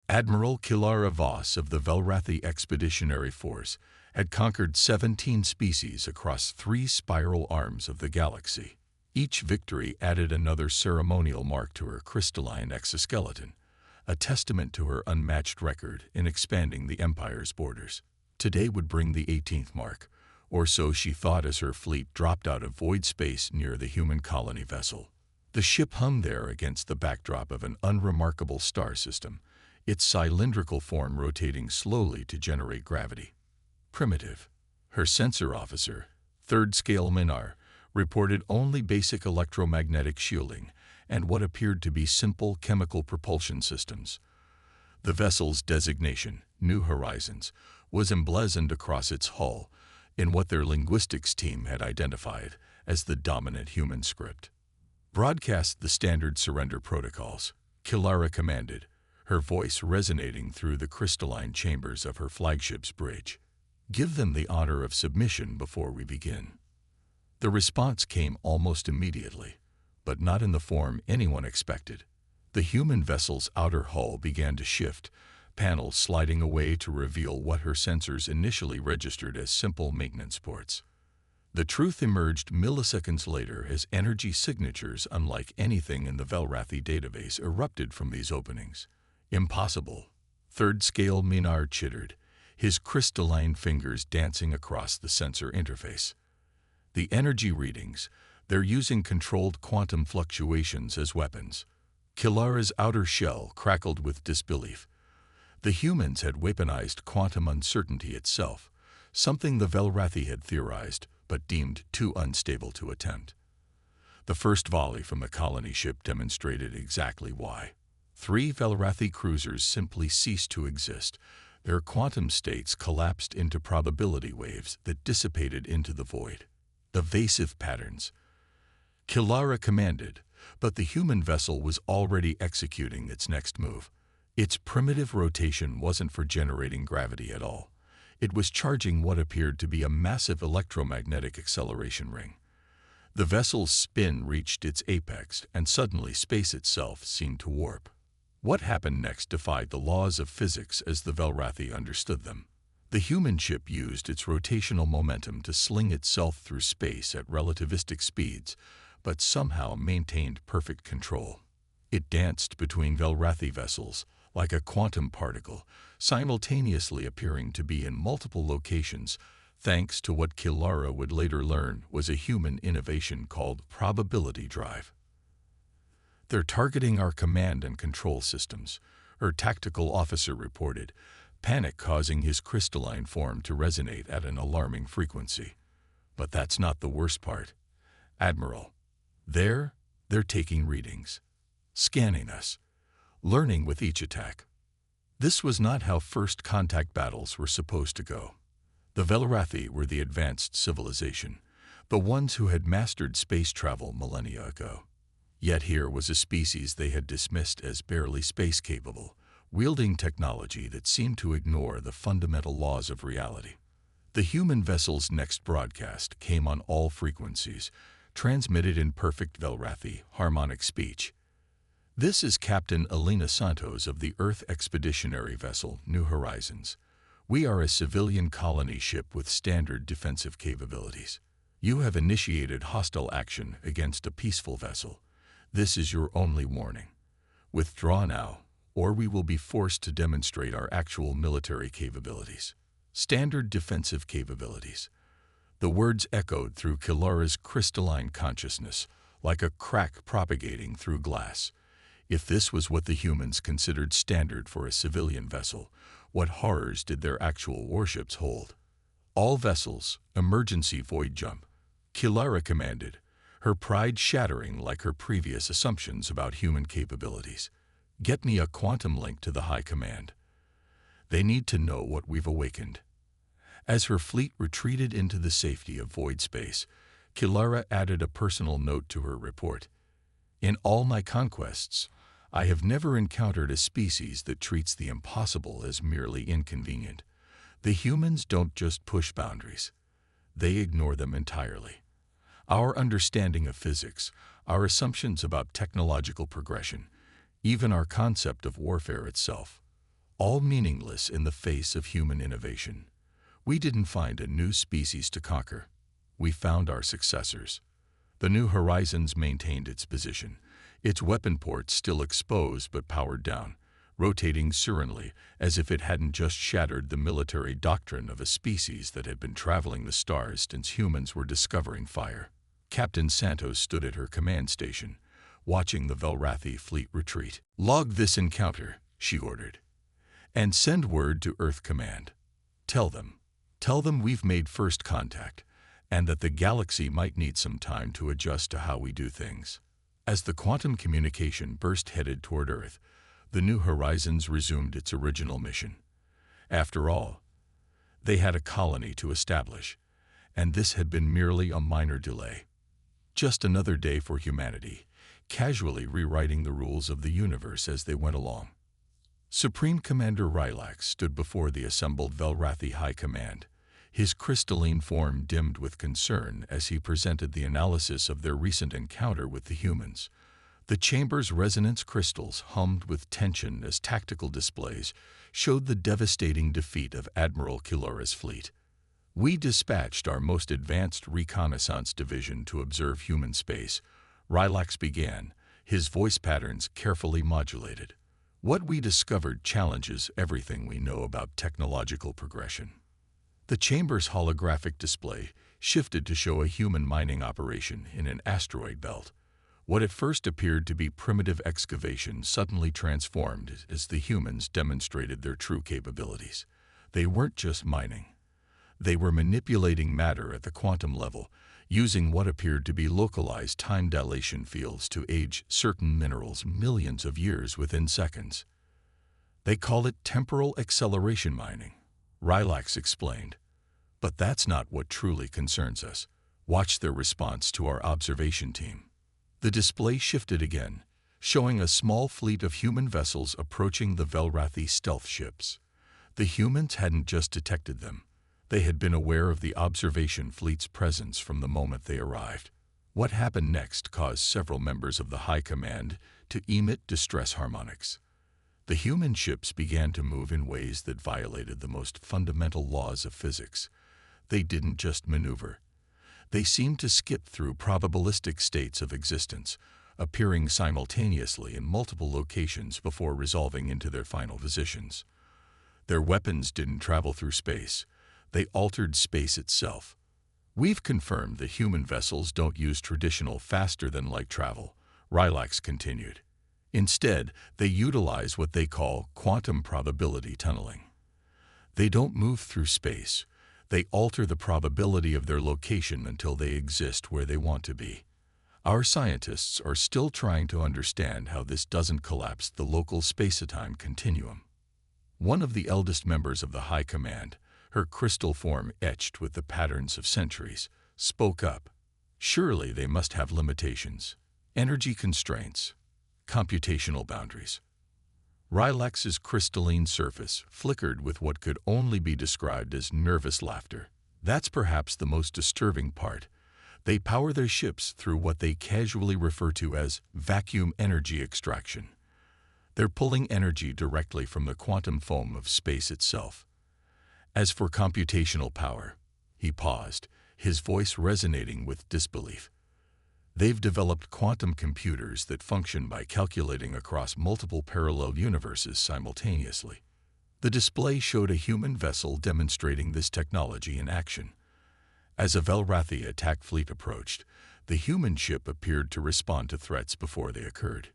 Admiral Kilara Voss of the Velrathi Expeditionary Force had conquered 17 species across 3 spiral arms of the galaxy. Each victory added another ceremonial mark to her crystalline exoskeleton, a testament to her unmatched record in expanding the Empire's borders. Today would bring the 18th mark, or so she thought as her fleet dropped out of void space near the human colony vessel. The ship hung there against the backdrop of an unremarkable star system, its cylindrical form rotating slowly to generate gravity. Primitive. Her sensor officer, 3rd Scale Minar, reported only basic electromagnetic shielding and what appeared to be simple chemical propulsion systems. The vessel's designation, New Horizons, was emblazoned across its hull in what their linguistics team had identified as the dominant human script. "Broadcast the standard surrender protocols," Kilara commanded, her voice resonating through the crystalline chambers of her flagship's bridge. "Give them the honor of submission before we begin." The response came almost immediately, but not in the form anyone expected. The human vessel's outer hull began to shift, panels sliding away to reveal what her sensors initially registered as simple maintenance ports. The truth emerged milliseconds later as energy signatures unlike anything in the Velrathi database erupted from these openings. "Impossible," 3rd Scale Minar chittered, his crystalline fingers dancing across the sensor interface. "The energy readings, they're using controlled quantum fluctuations as weapons." Kilara's outer shell crackled with disbelief. The humans had weaponized quantum uncertainty itself, something the Velrathi had theorized but deemed too unstable to attempt. The first volley from the colony ship demonstrated exactly why. 3 Velrathi cruisers simply ceased to exist. Their quantum states collapsed into probability waves that dissipated into the void. "Evasive patterns," Kilara commanded, but the human vessel was already executing its next move. Its primitive rotation wasn't for generating gravity at all. It was charging what appeared to be a massive electromagnetic acceleration ring. The vessel's spin reached its apex, and suddenly space itself seemed to warp. What happened next defied the laws of physics as the Velrathi understood them. The human ship used its rotational momentum to sling itself through space at relativistic speeds, but somehow maintained perfect control. It danced between Velrathi vessels, like a quantum particle, simultaneously appearing to be in multiple locations, thanks to what Kilara would later learn was a human innovation called probability drive. "They're targeting our command and control systems," her tactical officer reported, panic causing his crystalline form to resonate at an alarming frequency. "But that's not the worst part, Admiral. They're taking readings, scanning us, learning with each attack." This was not how first contact battles were supposed to go. The Velrathi were the advanced civilization, the ones who had mastered space travel millennia ago. Yet here was a species they had dismissed as barely space-capable, wielding technology that seemed to ignore the fundamental laws of reality. The human vessel's next broadcast came on all frequencies, transmitted in perfect Velrathi harmonic speech. "This is Captain Elena Santos of the Earth Expeditionary Vessel, New Horizons. We are a civilian colony ship with standard defensive capabilities. You have initiated hostile action against a peaceful vessel. This is your only warning. Withdraw now, or we will be forced to demonstrate our actual military capabilities." Standard defensive capabilities. The words echoed through Kilara's crystalline consciousness, like a crack propagating through glass. If this was what the humans considered standard for a civilian vessel, what horrors did their actual warships hold? "All vessels, emergency void jump," Kilara commanded, her pride shattering like her previous assumptions about human capabilities. "Get me a quantum link to the High Command. They need to know what we've awakened." As her fleet retreated into the safety of void space, Kilara added a personal note to her report. "In all my conquests, I have never encountered a species that treats the impossible as merely inconvenient. The humans don't just push boundaries. They ignore them entirely. Our understanding of physics, our assumptions about technological progression, even our concept of warfare itself, all meaningless in the face of human innovation. We didn't find a new species to conquer. We found our successors. The New Horizons maintained its position, its weapon ports still exposed but powered down, rotating serenely as if it hadn't just shattered the military doctrine of a species that had been traveling the stars since humans were discovering fire. Captain Santos stood at her command station, watching the Velrathi fleet retreat. "Log this encounter," she ordered, "and send word to Earth Command. Tell them we've made first contact, and that the galaxy might need some time to adjust to how we do things." As the quantum communication burst headed toward Earth, the New Horizons resumed its original mission. After all, they had a colony to establish, and this had been merely a minor delay. Just another day for humanity, casually rewriting the rules of the universe as they went along. Supreme Commander Rylax stood before the assembled Velrathi High Command, his crystalline form dimmed with concern as he presented the analysis of their recent encounter with the humans. The chamber's resonance crystals hummed with tension as tactical displays showed the devastating defeat of Admiral Kilora's fleet. "We dispatched our most advanced reconnaissance division to observe human space," Rylax began, his voice patterns carefully modulated. "What we discovered challenges everything we know about technological progression." The chamber's holographic display shifted to show a human mining operation in an asteroid belt. What at first appeared to be primitive excavation suddenly transformed as the humans demonstrated their true capabilities. They weren't just mining. They were manipulating matter at the quantum level, using what appeared to be localized time dilation fields to age certain minerals millions of years within seconds. "They call it temporal acceleration mining," Rylax explained. "But that's not what truly concerns us." Watch their response to our observation team. The display shifted again, showing a small fleet of human vessels approaching the Velrathi stealth ships. The humans hadn't just detected them. They had been aware of the observation fleet's presence from the moment they arrived. What happened next caused several members of the High Command to emit distress harmonics. The human ships began to move in ways that violated the most fundamental laws of physics. They didn't just maneuver. They seemed to skip through probabilistic states of existence, appearing simultaneously in multiple locations before resolving into their final positions. Their weapons didn't travel through space. They altered space itself. "We've confirmed that human vessels don't use traditional faster-than-light travel," Rylax continued. "Instead, they utilize what they call quantum probability tunneling. They don't move through space. They alter the probability of their location until they exist where they want to be. Our scientists are still trying to understand how this doesn't collapse the local space-time continuum." One of the eldest members of the High Command, her crystal form etched with the patterns of centuries, spoke up. "Surely they must have limitations. Energy constraints. Computational boundaries." Rylax's crystalline surface flickered with what could only be described as nervous laughter. "That's perhaps the most disturbing part. They power their ships through what they casually refer to as vacuum energy extraction. They're pulling energy directly from the quantum foam of space itself. As for computational power," he paused, his voice resonating with disbelief. "They've developed quantum computers that function by calculating across multiple parallel universes simultaneously." The display showed a human vessel demonstrating this technology in action. As a Velrathi attack fleet approached, the human ship appeared to respond to threats before they occurred.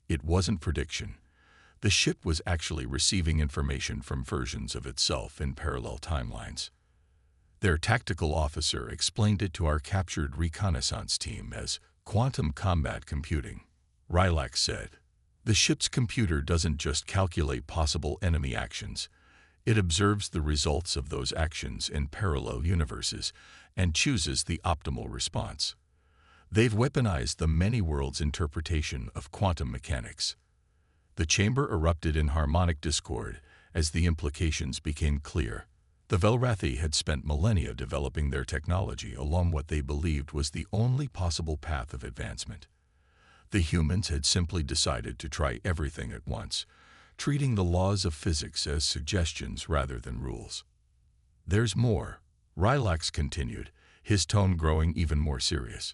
It wasn't prediction. The ship was actually receiving information from versions of itself in parallel timelines. Their tactical officer explained it to our captured reconnaissance team as quantum combat computing. Rylax said, "The ship's computer doesn't just calculate possible enemy actions. It observes the results of those actions in parallel universes and chooses the optimal response. They've weaponized the many worlds interpretation of quantum mechanics." The chamber erupted in harmonic discord as the implications became clear. The Velrathi had spent millennia developing their technology along what they believed was the only possible path of advancement. The humans had simply decided to try everything at once, treating the laws of physics as suggestions rather than rules. "There's more," Rylax continued, his tone growing even more serious.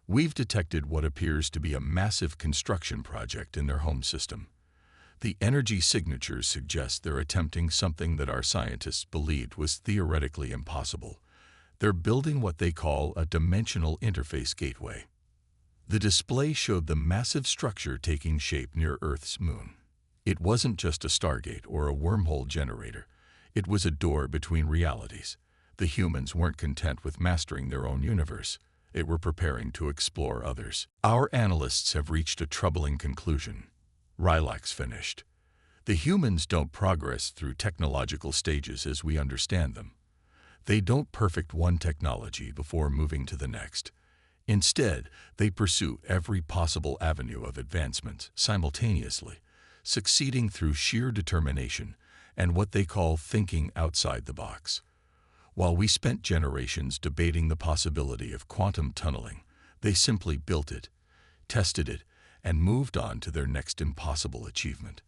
"We've detected what appears to be a massive construction project in their home system. The energy signatures suggest they're attempting something that our scientists believed was theoretically impossible. They're building what they call a dimensional interface gateway." The display showed the massive structure taking shape near Earth's moon. It wasn't just a stargate or a wormhole generator. It was a door between realities. The humans weren't content with mastering their own universe. They were preparing to explore others. "Our analysts have reached a troubling conclusion," Rylax finished. "The humans don't progress through technological stages as we understand them. They don't perfect one technology before moving to the next. Instead, they pursue every possible avenue of advancement simultaneously, succeeding through sheer determination and what they call thinking outside the box. While we spent generations debating the possibility of quantum tunneling, they simply built it, tested it, and moved on to their next impossible achievement.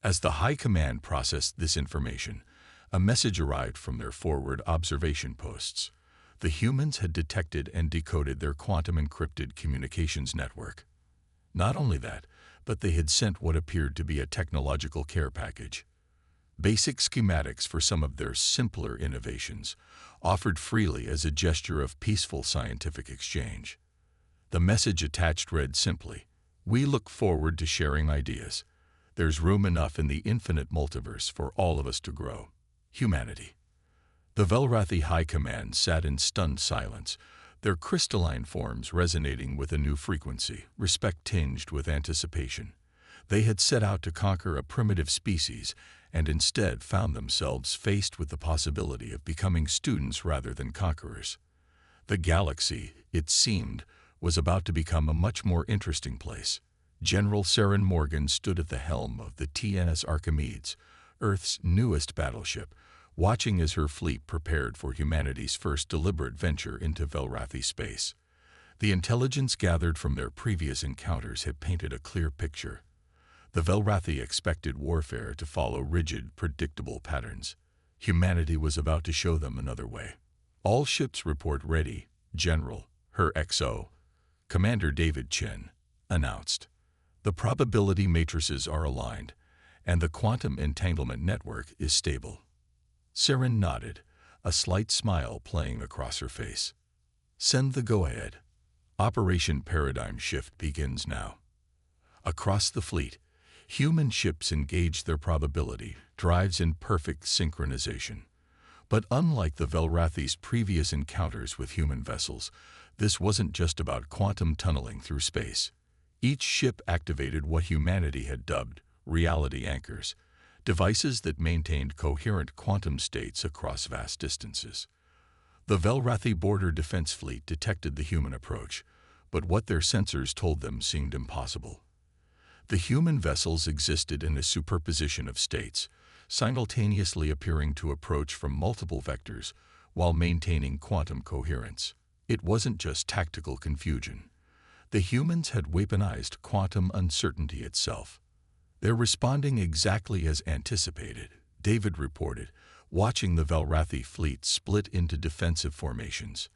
As the High Command processed this information, a message arrived from their forward observation posts. The humans had detected and decoded their quantum-encrypted communications network. Not only that, but they had sent what appeared to be a technological care package. Basic schematics for some of their simpler innovations, offered freely as a gesture of peaceful scientific exchange. The message attached read simply, "We look forward to sharing ideas. There's room enough in the infinite multiverse for all of us to grow. Humanity." The Velrathi High Command sat in stunned silence, their crystalline forms resonating with a new frequency, respect tinged with anticipation. They had set out to conquer a primitive species and instead found themselves faced with the possibility of becoming students rather than conquerors. The galaxy, it seemed, was about to become a much more interesting place. General Saren Morgan stood at the helm of the TNS Archimedes, Earth's newest battleship, watching as her fleet prepared for humanity's first deliberate venture into Velrathi space. The intelligence gathered from their previous encounters had painted a clear picture. The Velrathi expected warfare to follow rigid, predictable patterns. Humanity was about to show them another way. "All ships report ready, General," her XO, Commander David Chin, announced. "The probability matrices are aligned, and the quantum entanglement network is stable." Saren nodded, a slight smile playing across her face. "Send the go-ahead. Operation Paradigm Shift begins now." Across the fleet, human ships engaged their probability drives in perfect synchronization. But unlike the Velrathi's previous encounters with human vessels, this wasn't just about quantum tunneling through space. Each ship activated what humanity had dubbed reality anchors, devices that maintained coherent quantum states across vast distances. The Velrathi Border Defense Fleet detected the human approach, but what their sensors told them seemed impossible. The human vessels existed in a superposition of states, simultaneously appearing to approach from multiple vectors while maintaining quantum coherence. It wasn't just tactical confusion. The humans had weaponized quantum uncertainty itself. "They're responding exactly as anticipated," David reported, watching the Velrathi fleet split into defensive formations.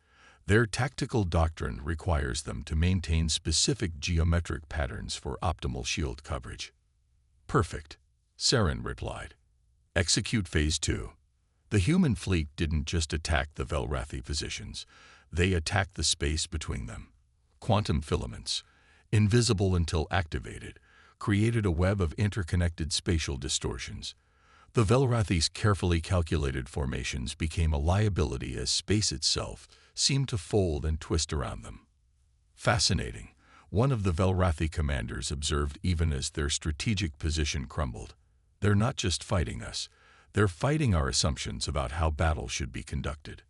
"Their tactical doctrine requires them to maintain specific geometric patterns for optimal shield coverage." "Perfect," Saren replied. "Execute Phase 2. The human fleet didn't just attack the Velrathi positions, they attacked the space between them. Quantum filaments, invisible until activated, created a web of interconnected spatial distortions. The Velrathi's carefully calculated formations became a liability as space itself seemed to fold and twist around them." "Fascinating," one of the Velrathi commanders observed even as their strategic position crumbled. "They're not just fighting us, they're fighting our assumptions about how battle should be conducted."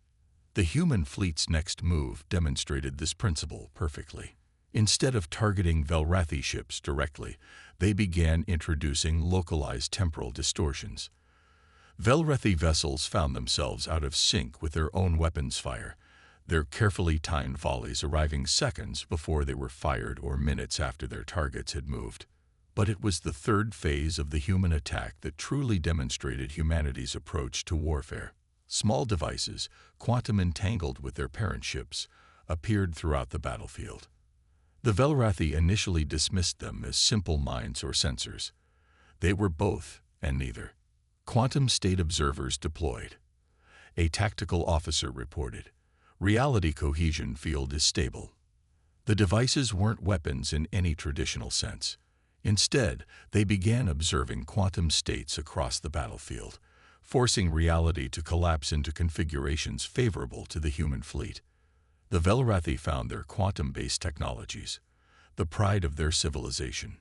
The human fleet's next move demonstrated this principle perfectly. Instead of targeting Velrathi ships directly, they began introducing localized temporal distortions. Velrathi vessels found themselves out of sync with their own weapons fire, their carefully timed volleys arriving seconds before they were fired or minutes after their targets had moved. But it was the third phase of the human attack that truly demonstrated humanity's approach to warfare. Small devices, quantum entangled with their parent ships, appeared throughout the battlefield. The Velrathi initially dismissed them as simple mines or sensors. They were both and neither. Quantum state observers deployed. A tactical officer reported, "Reality cohesion field is stable." The devices weren't weapons in any traditional sense. Instead, they began observing quantum states across the battlefield, forcing reality to collapse into configurations favorable to the human fleet. The Velrathi found their quantum-based technologies, the pride of their civilization,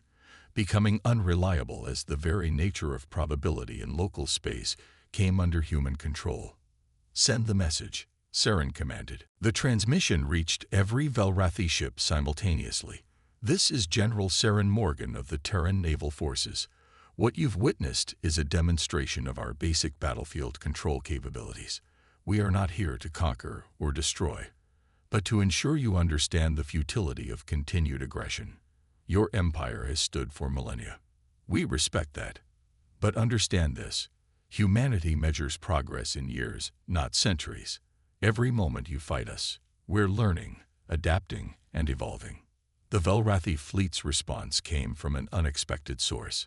becoming unreliable as the very nature of probability in local space came under human control. "Send the message," Saren commanded. The transmission reached every Velrathi ship simultaneously. "This is General Saren Morgan of the Terran Naval Forces. What you've witnessed is a demonstration of our basic battlefield control capabilities. We are not here to conquer or destroy, but to ensure you understand the futility of continued aggression. Your empire has stood for millennia. We respect that. But understand this. Humanity measures progress in years, not centuries. Every moment you fight us, we're learning, adapting, and evolving." The Velrathi fleet's response came from an unexpected source.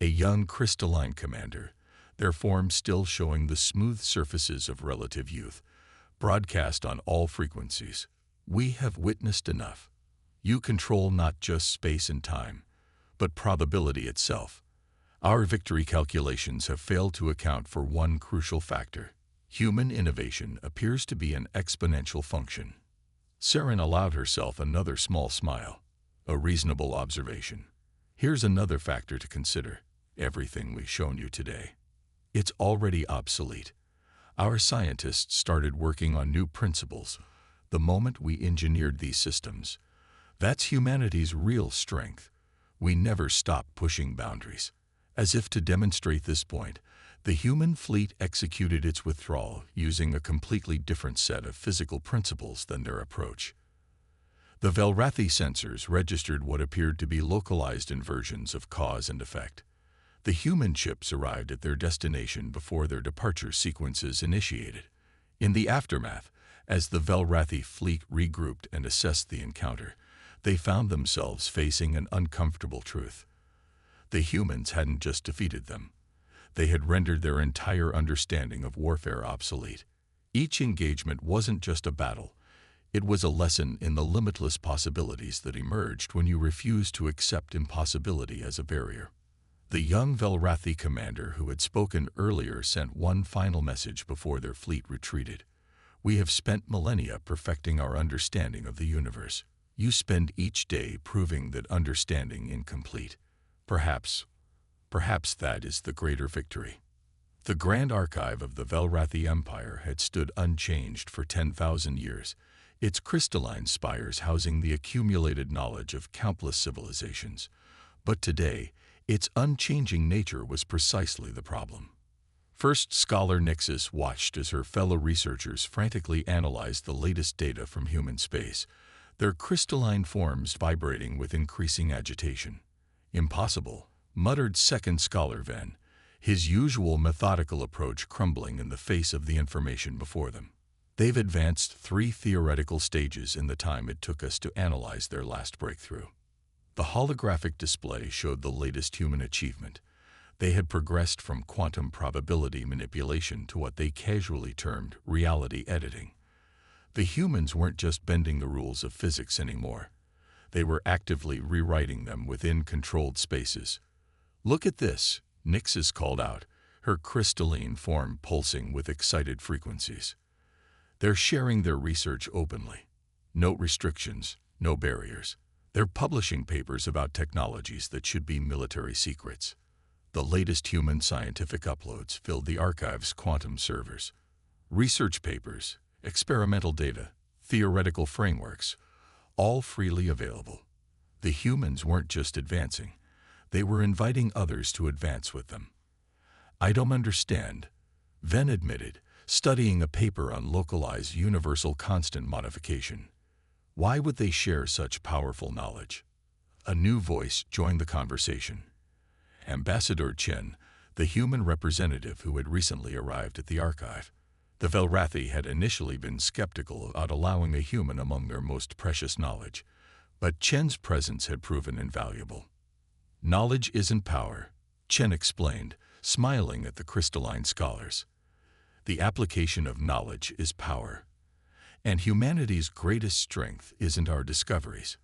A young crystalline commander, their form still showing the smooth surfaces of relative youth, broadcast on all frequencies. "We have witnessed enough. You control not just space and time, but probability itself. Our victory calculations have failed to account for one crucial factor. Human innovation appears to be an exponential function." Saren allowed herself another small smile. "A reasonable observation. Here's another factor to consider. Everything we've shown you today. It's already obsolete. Our scientists started working on new principles the moment we engineered these systems. That's humanity's real strength. We never stop pushing boundaries." As if to demonstrate this point, the human fleet executed its withdrawal using a completely different set of physical principles than their approach. The Velrathi sensors registered what appeared to be localized inversions of cause and effect. The human ships arrived at their destination before their departure sequences initiated. In the aftermath, as the Velrathi fleet regrouped and assessed the encounter, they found themselves facing an uncomfortable truth. The humans hadn't just defeated them. They had rendered their entire understanding of warfare obsolete. Each engagement wasn't just a battle. It was a lesson in the limitless possibilities that emerged when you refused to accept impossibility as a barrier. The young Velrathi commander who had spoken earlier sent one final message before their fleet retreated. "We have spent millennia perfecting our understanding of the universe. You spend each day proving that understanding incomplete. Perhaps that is the greater victory." The grand archive of the Velrathi Empire had stood unchanged for 10,000 years, its crystalline spires housing the accumulated knowledge of countless civilizations. But today, its unchanging nature was precisely the problem. First Scholar Nixis watched as her fellow researchers frantically analyzed the latest data from human space, their crystalline forms vibrating with increasing agitation. "Impossible," muttered Second Scholar Ven, his usual methodical approach crumbling in the face of the information before them. "They've advanced 3 theoretical stages in the time it took us to analyze their last breakthrough." The holographic display showed the latest human achievement. They had progressed from quantum probability manipulation to what they casually termed reality editing. The humans weren't just bending the rules of physics anymore. They were actively rewriting them within controlled spaces. "Look at this," Nixis called out, her crystalline form pulsing with excited frequencies. "They're sharing their research openly. No restrictions, no barriers. They're publishing papers about technologies that should be military secrets. The latest human scientific uploads filled the archive's quantum servers. Research papers, experimental data, theoretical frameworks, all freely available. The humans weren't just advancing. They were inviting others to advance with them." "I don't understand," Ven admitted, studying a paper on localized universal constant modification. "Why would they share such powerful knowledge?" A new voice joined the conversation. Ambassador Chen, the human representative who had recently arrived at the archive. The Velrathi had initially been skeptical about allowing a human among their most precious knowledge, but Chen's presence had proven invaluable. Knowledge isn't power, Chen explained, smiling at the crystalline scholars. The application of knowledge is power. And humanity's greatest strength isn't our discoveries.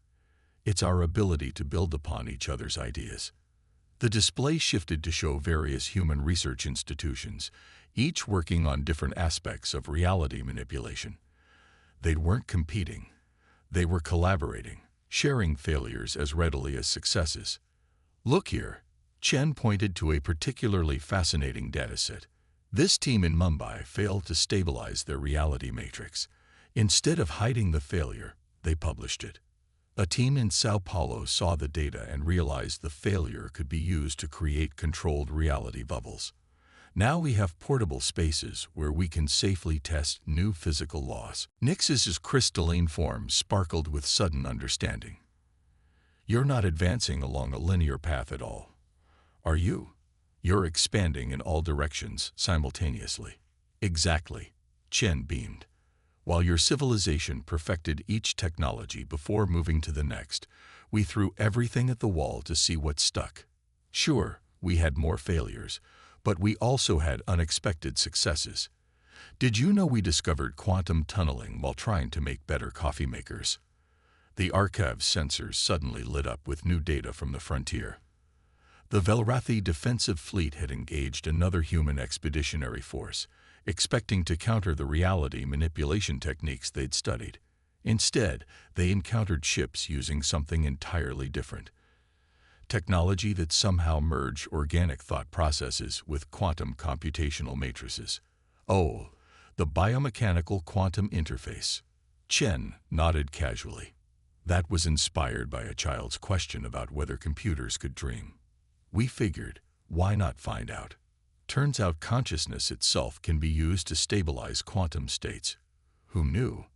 It's our ability to build upon each other's ideas. The display shifted to show various human research institutions, each working on different aspects of reality manipulation. They weren't competing. They were collaborating, sharing failures as readily as successes. Look here, Chen pointed to a particularly fascinating dataset. This team in Mumbai failed to stabilize their reality matrix. Instead of hiding the failure, they published it. A team in Sao Paulo saw the data and realized the failure could be used to create controlled reality bubbles. Now we have portable spaces where we can safely test new physical laws. Nix's crystalline form sparkled with sudden understanding. You're not advancing along a linear path at all, are you? You're expanding in all directions simultaneously. Exactly, Chen beamed. While your civilization perfected each technology before moving to the next, we threw everything at the wall to see what stuck. Sure, we had more failures, but we also had unexpected successes. Did you know we discovered quantum tunneling while trying to make better coffee makers? The archive's sensors suddenly lit up with new data from the frontier. The Velrathi defensive fleet had engaged another human expeditionary force, expecting to counter the reality manipulation techniques they'd studied. Instead, they encountered ships using something entirely different. Technology that somehow merged organic thought processes with quantum computational matrices. Oh, the biomechanical quantum interface. Chen nodded casually. That was inspired by a child's question about whether computers could dream. We figured, why not find out? Turns out consciousness itself can be used to stabilize quantum states. Who knew?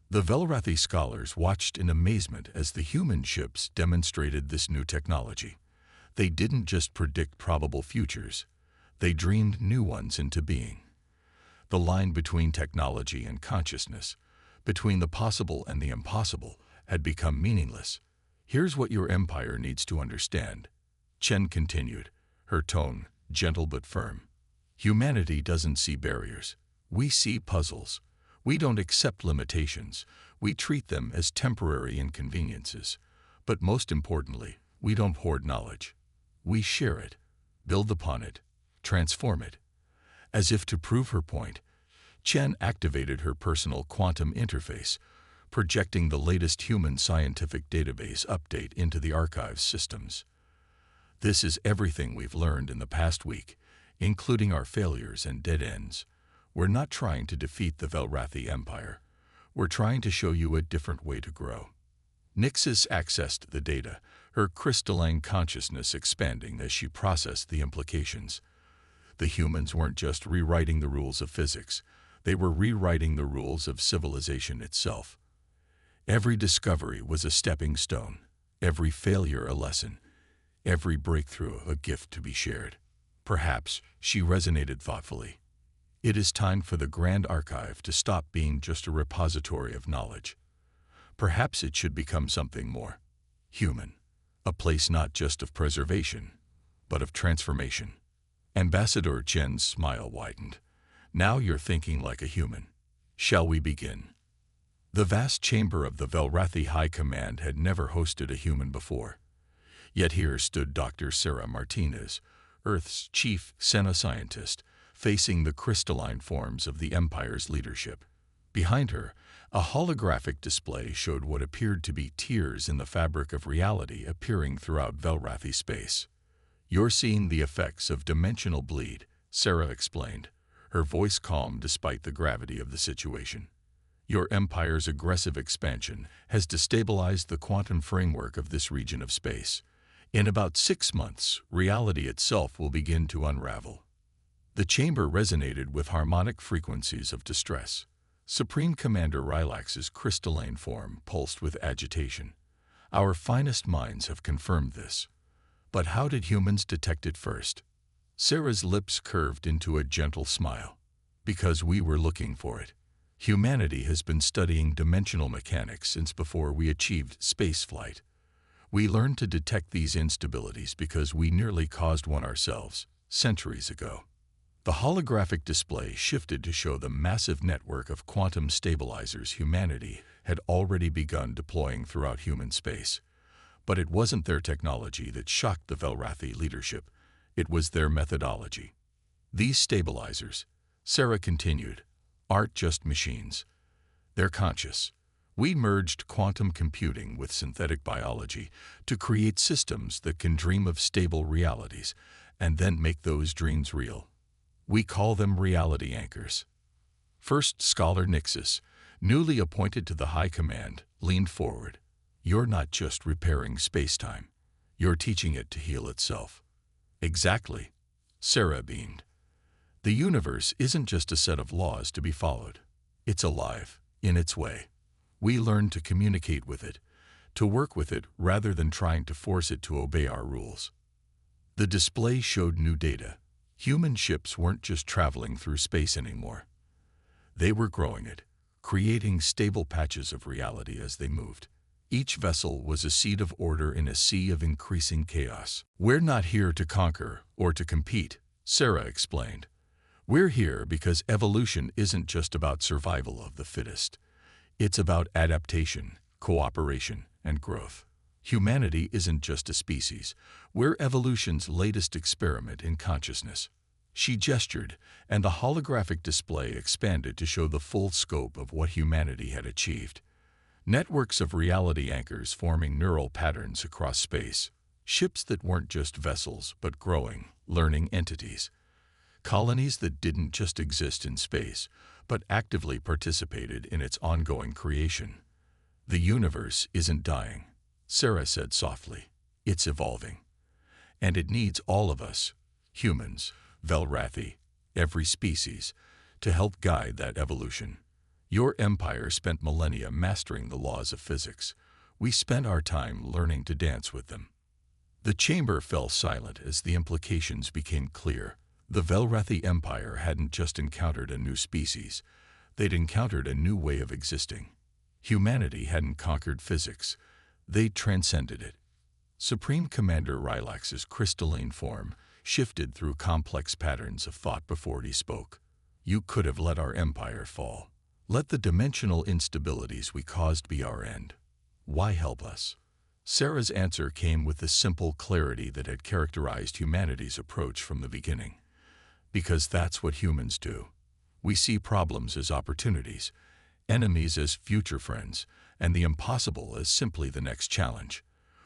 The Velrathi scholars watched in amazement as the human ships demonstrated this new technology. They didn't just predict probable futures, they dreamed new ones into being. The line between technology and consciousness, between the possible and the impossible, had become meaningless. Here's what your empire needs to understand, Chen continued, her tone gentle but firm. Humanity doesn't see barriers. We see puzzles. We don't accept limitations. We treat them as temporary inconveniences. But most importantly, we don't hoard knowledge. We share it, build upon it, transform it. As if to prove her point, Chen activated her personal quantum interface, projecting the latest human scientific database update into the archive's systems. This is everything we've learned in the past week, including our failures and dead ends. We're not trying to defeat the Velrathi Empire. We're trying to show you a different way to grow. Nixis accessed the data, her crystalline consciousness expanding as she processed the implications. The humans weren't just rewriting the rules of physics. They were rewriting the rules of civilization itself. Every discovery was a stepping stone, every failure a lesson, every breakthrough a gift to be shared. Perhaps, she resonated thoughtfully. It is time for the Grand Archive to stop being just a repository of knowledge. Perhaps it should become something more human, a place not just of preservation, but of transformation. Ambassador Chen's smile widened. Now you're thinking like a human. Shall we begin? The vast chamber of the Velrathi High Command had never hosted a human before. Yet here stood Dr. Sarah Martinez, Earth's chief xenoscientist, facing the crystalline forms of the Empire's leadership. Behind her, a holographic display showed what appeared to be tears in the fabric of reality appearing throughout Velrathi space. You're seeing the effects of dimensional bleed, Sarah explained, her voice calm despite the gravity of the situation. Your Empire's aggressive expansion has destabilized the quantum framework of this region of space. In about 6 months, reality itself will begin to unravel. The chamber resonated with harmonic frequencies of distress. Supreme Commander Rylax's crystalline form pulsed with agitation. Our finest minds have confirmed this. But how did humans detect it first? Sarah's lips curved into a gentle smile. Because we were looking for it. Humanity has been studying dimensional mechanics since before we achieved spaceflight. We learned to detect these instabilities because we nearly caused one ourselves, centuries ago. The holographic display shifted to show the massive network of quantum stabilizers humanity had already begun deploying throughout human space. But it wasn't their technology that shocked the Velrathi leadership. It was their methodology. These stabilizers, Sarah continued, aren't just machines. They're conscious. We merged quantum computing with synthetic biology to create systems that can dream of stable realities and then make those dreams real. We call them reality anchors. First Scholar Nixus, newly appointed to the High Command, leaned forward. You're not just repairing space-time. You're teaching it to heal itself. Exactly, Sarah beamed. The universe isn't just a set of laws to be followed. It's alive, in its way. We learn to communicate with it, to work with it rather than trying to force it to obey our rules. The display showed new data. Human ships weren't just traveling through space anymore. They were growing it, creating stable patches of reality as they moved. Each vessel was a seed of order in a sea of increasing chaos. We're not here to conquer or to compete, Sarah explained. We're here because evolution isn't just about survival of the fittest. It's about adaptation, cooperation, and growth. Humanity isn't just a species. We're evolution's latest experiment in consciousness. She gestured, and the holographic display expanded to show the full scope of what humanity had achieved. Networks of reality anchors forming neural patterns across space. Ships that weren't just vessels, but growing, learning entities. Colonies that didn't just exist in space, but actively participated in its ongoing creation. The universe isn't dying, Sarah said softly. It's evolving. And it needs all of us, humans, Velrathi, every species, to help guide that evolution. Your empire spent millennia mastering the laws of physics. We spent our time learning to dance with them. The chamber fell silent as the implications became clear. The Velrathi Empire hadn't just encountered a new species. They'd encountered a new way of existing. Humanity hadn't conquered physics. They'd transcended it. Supreme Commander Rylax's crystalline form shifted through complex patterns of thought before he spoke. You could have let our empire fall. Let the dimensional instabilities we caused be our end. Why help us? Sarah's answer came with the simple clarity that had characterized humanity's approach from the beginning. Because that's what humans do. We see problems as opportunities, enemies as future friends, and the impossible as simply the next challenge.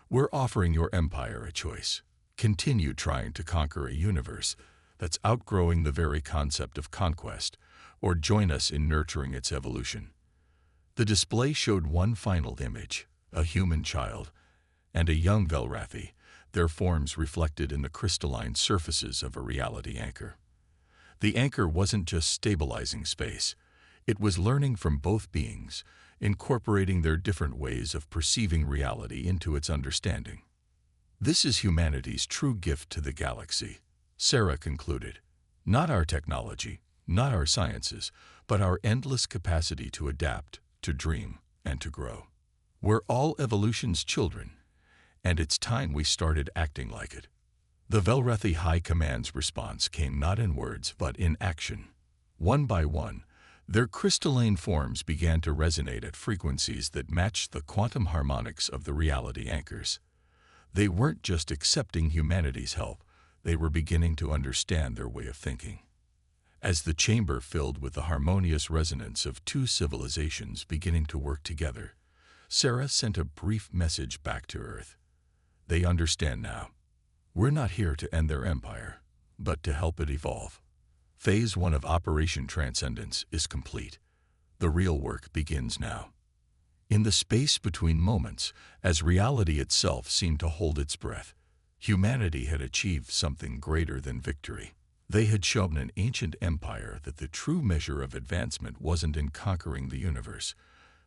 We're offering your empire a choice. Continue trying to conquer a universe that's outgrowing the very concept of conquest, or join us in nurturing its evolution. The display showed one final image, a human child, and a young Velrathi, their forms reflected in the crystalline surfaces of a reality anchor. The anchor wasn't just stabilizing space. It was learning from both beings, incorporating their different ways of perceiving reality into its understanding. This is humanity's true gift to the galaxy, Sarah concluded. Not our technology, not our sciences, but our endless capacity to adapt, to dream, and to grow. We're all evolution's children, and it's time we started acting like it. The Velrathi High Command's response came not in words but in action. One by one, their crystalline forms began to resonate at frequencies that matched the quantum harmonics of the reality anchors. They weren't just accepting humanity's help, they were beginning to understand their way of thinking. As the chamber filled with the harmonious resonance of two civilizations beginning to work together, Sarah sent a brief message back to Earth. They understand now. We're not here to end their empire, but to help it evolve. Phase 1 of Operation Transcendence is complete. The real work begins now. In the space between moments, as reality itself seemed to hold its breath, humanity had achieved something greater than victory. They had shown an ancient empire that the true measure of advancement wasn't in conquering the universe,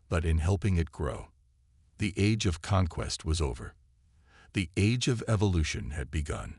but in helping it grow. The age of conquest was over. The age of evolution had begun.